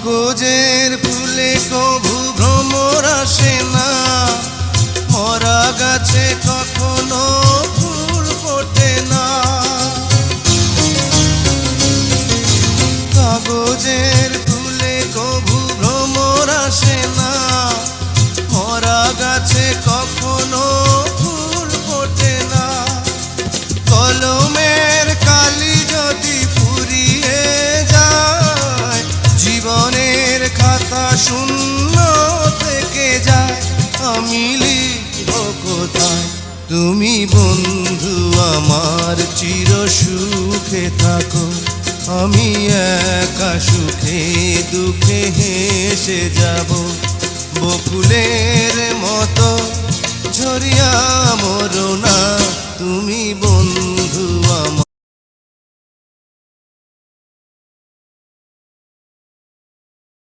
কাগজের ফুলে কভু ভ্রমর আসে না, মরা গাছে কখনো ফুল ফোটে না। কাগজের ফুলে কভু ভ্রমর আসে না, মরা গাছে কখনো ফুল ফোটে না। কলমের কালি যদি ফুরিয়ে যায়, জীবনের খাতা শূন্য থেকে যায়। আমি লিখব কোথায়, তুমি বন্ধু আমার চির সুখে থাকো। আমি একা সুখে দুঃখে হেসে যাব, বকুলের মতো ঝরিয়া মরো না, তুমি বন্ধু আমার।